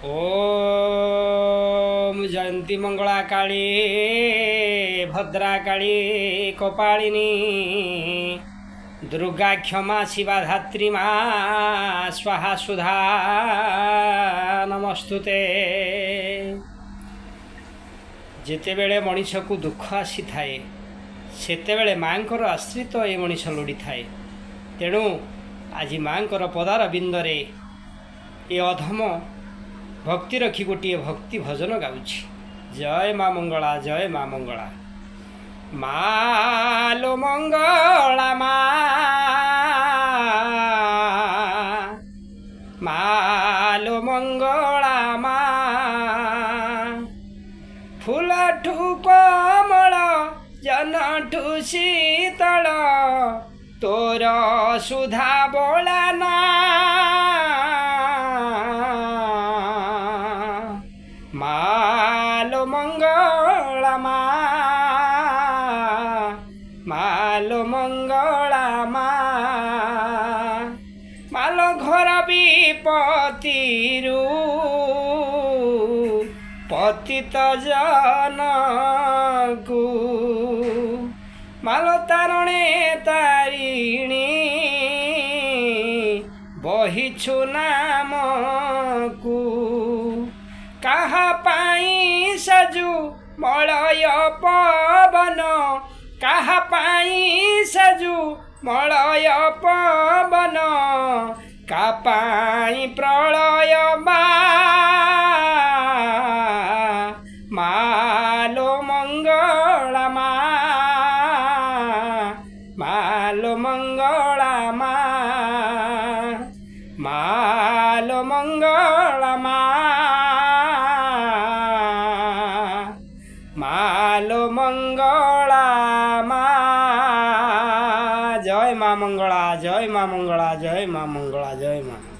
ओम जयंती मंगला काली भद्रा काली कपालिनी दुर्गा क्षमा शिवा धात्री माँ स्वाहा सुधा नमस्तुते। जेतेबेले मनीष को दुख आसी थाए सेतेबेले माँकर आश्रित ए मनीष लोड़ी थाए। तेणु आज माँकर पदार बिंदरे ए अधम भक्ति रखी गोटे भक्ति भजन गाउछि। जय माँ मंगला जय माँ मंगला मालो मंगला मालो मंगला फूल ठू कमल जन ठू शीतल तोर सुधा बोला ना मालो मंगला मालो मंगला मालो घर विपत्तिरु पतित जनकु मालो तारणे तारिणी बहिछु नामकु कहा पाई सजु मलय पवन कहा पाई सजु मलय पवन का पाई प्रलय मालो मंगला मालो मंगला मालो मंगला मालो मंगला जय माँ मंगला जय माँ मंगला जय माँ मंगला जय माँ।